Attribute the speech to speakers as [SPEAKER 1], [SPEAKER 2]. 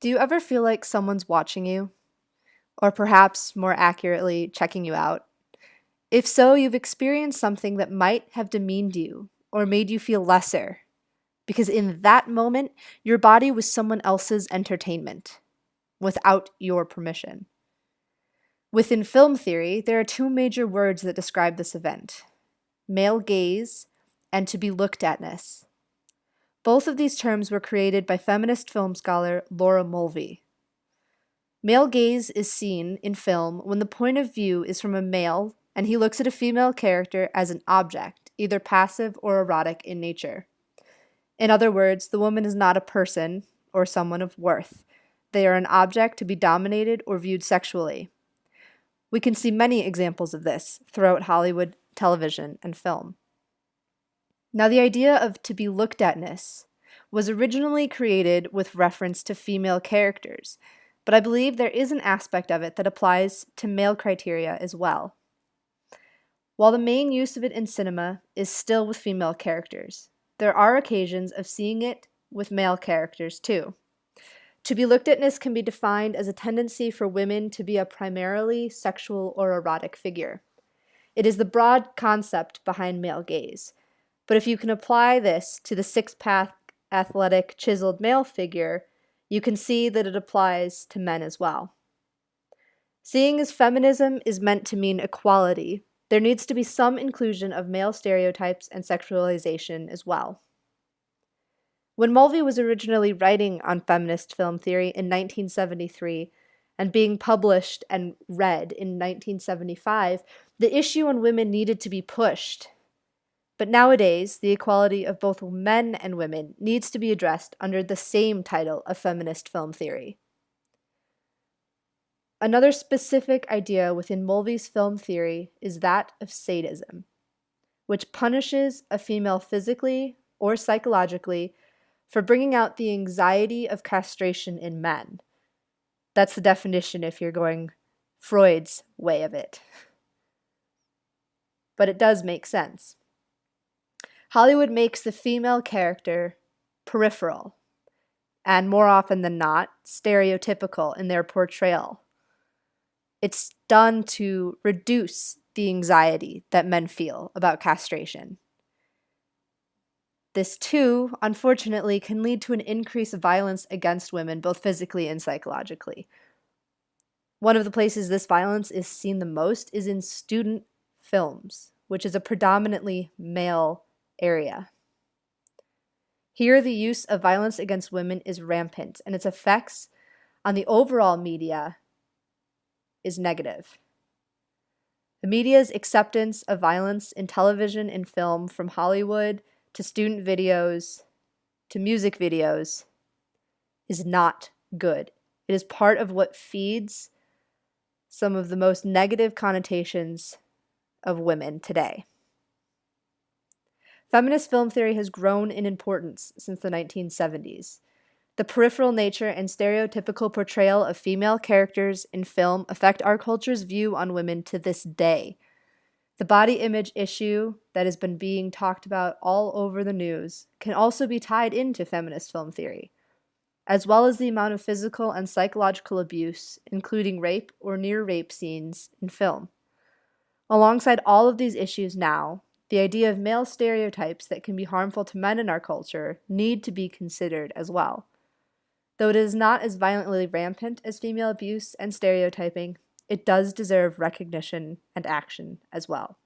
[SPEAKER 1] Do you ever feel like someone's watching you? Or perhaps, more accurately, checking you out? If so, you've experienced something that might have demeaned you or made you feel lesser, because in that moment, your body was someone else's entertainment, without your permission. Within film theory, there are two major words that describe this event: male gaze and to be looked atness. Both of these terms were created by feminist film scholar Laura Mulvey. Male gaze is seen in film when the point of view is from a male and he looks at a female character as an object, either passive or erotic in nature. In other words, the woman is not a person or someone of worth. They are an object to be dominated or viewed sexually. We can see many examples of this throughout Hollywood, television, and film. Now, the idea of to be looked atness was originally created with reference to female characters, but I believe there is an aspect of it that applies to male criteria as well. While the main use of it in cinema is still with female characters, there are occasions of seeing it with male characters too. To be looked atness can be defined as a tendency for women to be a primarily sexual or erotic figure. It is the broad concept behind male gaze, but if you can apply this to the six-pack, athletic, chiseled male figure, you can see that it applies to men as well. Seeing as feminism is meant to mean equality, there needs to be some inclusion of male stereotypes and sexualization as well. When Mulvey was originally writing on feminist film theory in 1973 and being published and read in 1975, the issue on women needed to be pushed. But nowadays, the equality of both men and women needs to be addressed under the same title of feminist film theory. Another specific idea within Mulvey's film theory is that of sadism, which punishes a female physically or psychologically for bringing out the anxiety of castration in men. That's the definition if you're going Freud's way of it. But it does make sense. Hollywood makes the female character peripheral, and more often than not, stereotypical in their portrayal. It's done to reduce the anxiety that men feel about castration. This, too, unfortunately, can lead to an increase of violence against women, both physically and psychologically. One of the places this violence is seen the most is in student films, which is a predominantly male area. Here, the use of violence against women is rampant, and its effects on the overall media is negative. The media's acceptance of violence in television and film, from Hollywood to student videos to music videos, is not good. It is part of what feeds some of the most negative connotations of women today. Feminist film theory has grown in importance since the 1970s. The peripheral nature and stereotypical portrayal of female characters in film affect our culture's view on women to this day. The body image issue that has been being talked about all over the news can also be tied into feminist film theory, as well as the amount of physical and psychological abuse, including rape or near-rape scenes in film. Alongside all of these issues now, the idea of male stereotypes that can be harmful to men in our culture need to be considered as well. Though it is not as violently rampant as female abuse and stereotyping, it does deserve recognition and action as well.